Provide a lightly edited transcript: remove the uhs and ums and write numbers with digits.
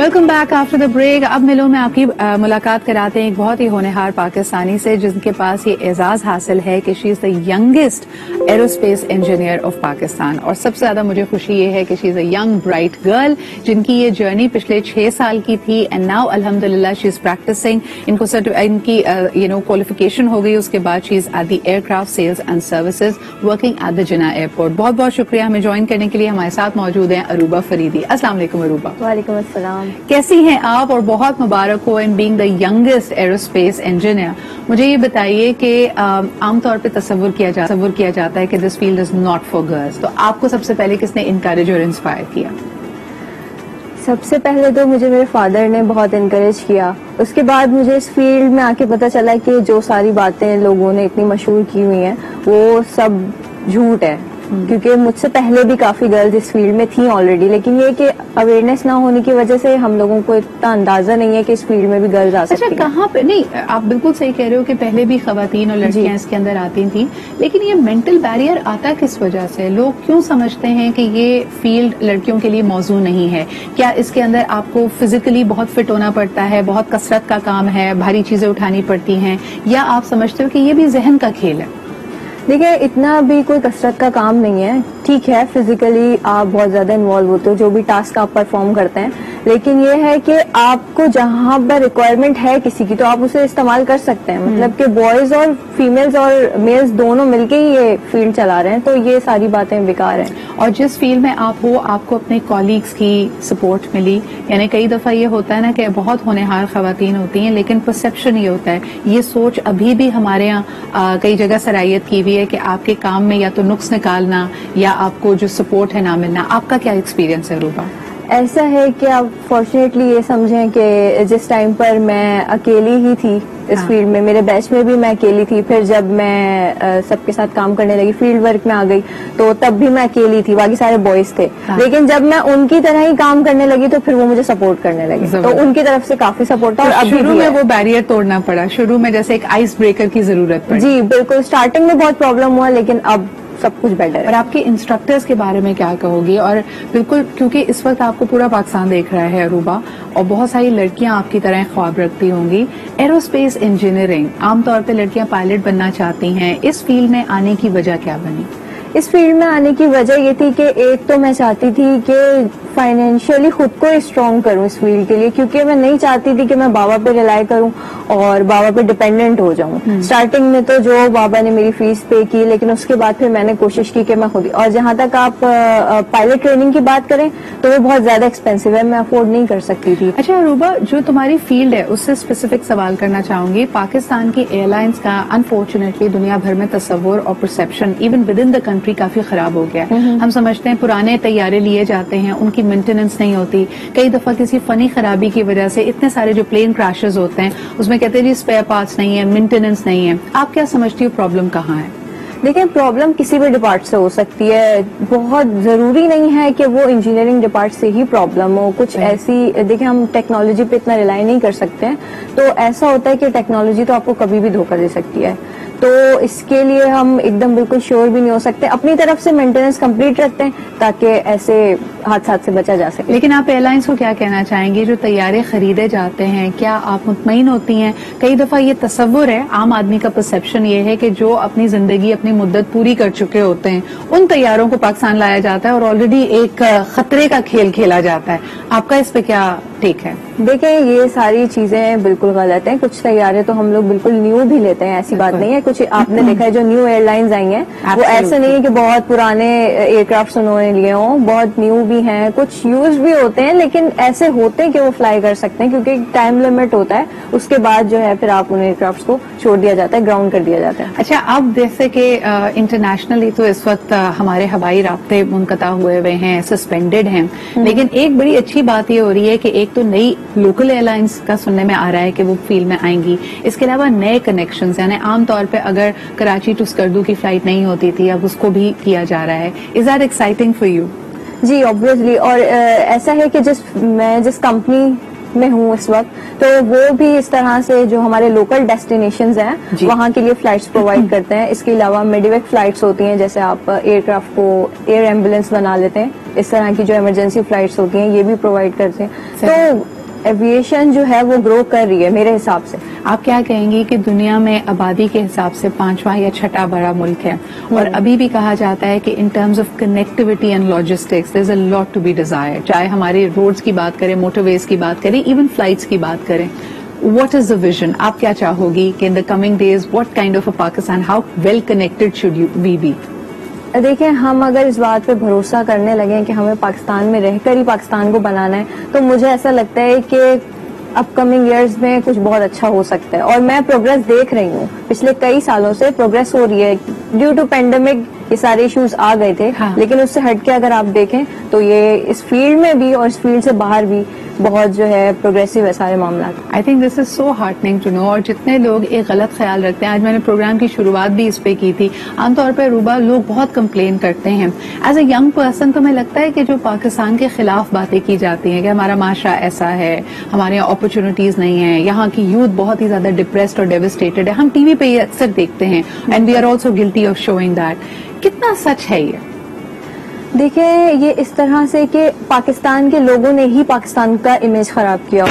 Welcome back after the break. अब मिलो में आपकी मुलाकात कराते हैं एक बहुत ही होनहार पाकिस्तानी से जिनके पास ये एजाज हासिल है कि she is the youngest aerospace engineer of Pakistan. और सबसे ज्यादा मुझे खुशी ये है कि she is a young bright girl जिनकी ये जर्नी पिछले 6 साल की थी एंड नाउ अल्हम्दुलिल्लाह शी इज प्रैक्टिसिंग. इनकी क्वालिफिकेशन हो गई. उसके बाद she is at the aircraft sales and services working at the Jinnah airport. बहुत बहुत शुक्रिया हमें ज्वाइन करने के लिए. हमारे साथ मौजूद हैं अरूबा फरीदी. अस्सलाम वालेकुम अरूबा. वालेकुम अस्सलाम. कैसी हैं आप और बहुत मुबारक हो in being the youngest aerospace engineer. मुझे ये बताइए कि आमतौर पे तस्वुर किया जाता है कि this field is not for girls. तो आपको सबसे पहले किसने इनकरेज और इंस्पायर किया? सबसे पहले तो मुझे मेरे फादर ने बहुत इनकरेज किया. उसके बाद मुझे इस फील्ड में आके पता चला कि जो सारी बातें लोगों ने इतनी मशहूर की हुई हैं वो सब झूठ है. क्योंकि मुझसे पहले भी काफी गर्ल्स इस फील्ड में थी ऑलरेडी, लेकिन ये कि अवेयरनेस ना होने की वजह से हम लोगों को इतना अंदाजा नहीं है कि इस फील्ड में भी गर्ल्स आ सकती हैं. अच्छा, कहाँ पे? नहीं, आप बिल्कुल सही कह रहे हो कि पहले भी खवातीन और लड़कियां इसके अंदर आती थी, लेकिन ये मेंटल बैरियर आता किस वजह से? लोग क्यों समझते हैं कि ये फील्ड लड़कियों के लिए मौजू नहीं है? क्या इसके अंदर आपको फिजिकली बहुत फिट होना पड़ता है, बहुत कसरत का काम है, भारी चीजें उठानी पड़ती हैं, या आप समझते हो कि ये भी जहन का खेल है? देखिए, इतना भी कोई कसरत का काम नहीं है. ठीक है, फिजिकली आप बहुत ज्यादा इन्वॉल्व होते हो जो भी टास्क आप परफॉर्म करते हैं, लेकिन ये है कि आपको जहां पर रिक्वायरमेंट है किसी की तो आप उसे इस्तेमाल कर सकते हैं. मतलब कि बॉयज और फीमेल्स और मेल्स दोनों मिलके ही ये फील्ड चला रहे हैं, तो ये सारी बातें बेकार हैं. और जिस फील्ड में आप हो आपको अपने कॉलीग्स की सपोर्ट मिली. यानी कई दफा ये होता है ना कि बहुत होनहार खवातीन होती हैं लेकिन परसेप्शन ये होता है, ये सोच अभी भी हमारे यहाँ कई जगह सराहियत की हुई है कि आपके काम में या तो नुक्स निकालना या आपको जो सपोर्ट है ना मिलना. आपका क्या एक्सपीरियंस है रूबा? ऐसा है कि आप फॉर्चुनेटली ये समझें कि जिस टाइम पर मैं अकेली ही थी इस फील्ड में, मेरे बैच में भी मैं अकेली थी. फिर जब मैं सबके साथ काम करने लगी, फील्ड वर्क में आ गई, तो तब भी मैं अकेली थी, बाकी सारे बॉयज थे. लेकिन जब मैं उनकी तरह ही काम करने लगी तो फिर वो मुझे सपोर्ट करने लगे, तो उनकी तरफ से काफी सपोर्ट था. और अभी शुरू में वो बैरियर तोड़ना पड़ा, शुरू में जैसे एक आइस ब्रेकर की जरूरत पड़ी. जी बिल्कुल, स्टार्टिंग में बहुत प्रॉब्लम हुआ, लेकिन अब सब कुछ बेटर है. और आपके इंस्ट्रक्टर्स के बारे में क्या कहोगी? और बिल्कुल, क्योंकि इस वक्त आपको पूरा पाकिस्तान देख रहा है अरूबा, और बहुत सारी लड़कियां आपकी तरह ख्वाब रखती होंगी. एरोस्पेस इंजीनियरिंग, आमतौर पे लड़कियां पायलट बनना चाहती हैं. इस फील्ड में आने की वजह क्या बनी? इस फील्ड में आने की वजह ये थी कि एक तो मैं चाहती थी कि फाइनेंशियली खुद को स्ट्रॉन्ग करूं इस फील्ड के लिए, क्योंकि मैं नहीं चाहती थी कि मैं बाबा पे रिलाई करूं और बाबा पे डिपेंडेंट हो जाऊं. स्टार्टिंग में तो जो बाबा ने मेरी फीस पे की, लेकिन उसके बाद फिर मैंने कोशिश की कि मैं खुद ही. और जहां तक आप पायलट ट्रेनिंग की बात करें तो वो बहुत ज्यादा एक्सपेंसिव है, मैं अफोर्ड नहीं कर सकती थी. अच्छा अरूबा, जो तुम्हारी फील्ड है उससे स्पेसिफिक सवाल करना चाहूंगी. पाकिस्तान की एयरलाइंस का अनफॉर्चुनेटली दुनिया भर में तस्वुर और perception even with in the country काफी खराब हो गया है. हम समझते हैं पुराने तैयारे लिए जाते हैं, उनकी मेंटेनेंस नहीं होती. कई दफा किसी फनी खराबी की वजह से इतने सारे जो प्लेन क्रैशेस होते हैं उसमें कहते हैं जी स्पेयर पार्ट्स नहीं है, मेंटेनेंस नहीं है. आप क्या समझती हो प्रॉब्लम कहाँ है? देखिए, प्रॉब्लम किसी भी डिपार्ट से हो सकती है. बहुत जरूरी नहीं है कि वो इंजीनियरिंग डिपार्ट से ही प्रॉब्लम हो. कुछ ऐसी, देखिए हम टेक्नोलॉजी पे इतना रिलाई नहीं कर सकते हैं, तो ऐसा होता है कि टेक्नोलॉजी तो आपको कभी भी धोखा दे सकती है. तो इसके लिए हम एकदम बिल्कुल श्योर भी नहीं हो सकते. अपनी तरफ से मेंटेनेंस कंप्लीट रखते हैं ताकि ऐसे हादसा से बचा जा सके. लेकिन आप एयरलाइंस को क्या कहना चाहेंगे? जो तैयारे खरीदे जाते हैं, क्या आप मुतमईन होती हैं? कई दफा ये तस्वुर है, आम आदमी का परसेप्शन ये है कि जो अपनी जिंदगी अपनी मुद्दत पूरी कर चुके होते हैं उन तैयारों को पाकिस्तान लाया जाता है और ऑलरेडी एक खतरे का खेल खेला जाता है. आपका इस पे क्या टेक है? देखिए, ये सारी चीजें बिल्कुल गलत हैं. कुछ तैयारे तो हम लोग बिल्कुल न्यू भी लेते हैं, ऐसी बात नहीं है. कुछ आपने देखा है जो न्यू एयरलाइंस आई हैं, वो ऐसे नहीं है कि बहुत पुराने एयरक्राफ्ट उन्होंने लिए हों, बहुत न्यू भी हैं, कुछ यूज भी होते हैं, लेकिन ऐसे होते हैं कि वो फ्लाई कर सकते हैं क्योंकि टाइम लिमिट होता है. उसके बाद जो है फिर आप उन एयरक्राफ्ट को छोड़ दिया जाता है, ग्राउंड कर दिया जाता है. अच्छा, अब जैसे कि इंटरनेशनली तो इस वक्त हमारे हवाई रास्ते मुनक़ता हुए हैं, सस्पेंडेड हैं, लेकिन एक बड़ी अच्छी बात ये हो रही है कि एक तो नई लोकल एयरलाइंस का सुनने में आ रहा है कि वो फील्ड में आएंगी. इसके अलावा नए कनेक्शंस, यानी आमतौर पे अगर कराची टू स्कर्दू की फ्लाइट नहीं होती थी, अब उसको भी किया जा रहा है. Is that exciting for you? जी ऑब्वियसली. और ऐसा है कि मैं जिस कंपनी में हूँ इस वक्त, तो वो भी इस तरह से जो हमारे लोकल डेस्टिनेशंस हैं वहाँ के लिए फ्लाइट्स प्रोवाइड करते हैं. इसके अलावा मेडिवेक फ्लाइट्स होती हैं, जैसे आप एयरक्राफ्ट को एयर एम्बुलेंस बना लेते हैं, इस तरह की जो इमरजेंसी फ्लाइट्स होती हैं ये भी प्रोवाइड करते हैं. तो ایویشن جو ہے وہ گرو کر رہی ہے میرے حساب سے. آپ کیا کہیں گی کہ دنیا میں آبادی کے حساب سے 5واں یا 6واں بڑا ملک ہے اور ابھی بھی کہا جاتا ہے کہ in terms of connectivity and logistics there is a lot to be desired, چاہے ہماری روڈز کی بات کریں, موٹر ویز کی بات کریں, ایون فلائٹس کی بات کریں. What is the vision? آپ کیا چاہو گی کہ in the coming days what kind of a Pakistan, how well connected should we be? دیکھیں, ہم اگر اس بات پہ بھروسہ کرنے لگیں کہ ہمیں پاکستان میں رہ کر ہی پاکستان کو بنانا ہے, تو مجھے ایسا لگتا ہے کہ اپ کمنگ ایئرز میں کچھ بہت اچھا ہو سکتا ہے. اور میں پروگرس دیکھ رہی ہوں, پچھلے کئی سالوں سے پروگرس ہو رہی ہے. ڈیو ٹو پینڈیمک یہ سارے ایشوز آ گئے تھے, لیکن اس سے ہٹ کے اگر آپ دیکھیں تو یہ اس فیلڈ میں بھی اور اس فیلڈ سے باہر بھی بہت جو ہے پروگریسو ہے سارے معاملات. I think this is so hurting to know. اور جتنے لوگ ایک غلط خیال رکھتے ہیں, آج میں نے پروگرام کی شروعات بھی اس پہ کی تھی, عام طور پہ روبا لوگ بہت کمپلین کرتے ہیں. ایز اے ینگ پرسن تو ہمیں لگتا ہے کہ جو پاکستان کے خلاف باتیں کی جاتی ہیں کہ ہمارا معاشرہ ایسا ہے, ہمارے یہاں اپرچونیٹیز نہیں ہیں, یہاں کی یوتھ بہت ہی زیادہ ڈپریسڈ اور ڈیوسٹیٹڈ ہے. ہم ٹی وی پہ یہ اکثر دیکھتے ہیں and we are also guilty of showing that. کتنا سچ ہے یہ؟ دیکھیں, یہ اس طرح سے کہ پاکستان کے لوگوں نے ہی پاکستان کا امیج خراب کیا.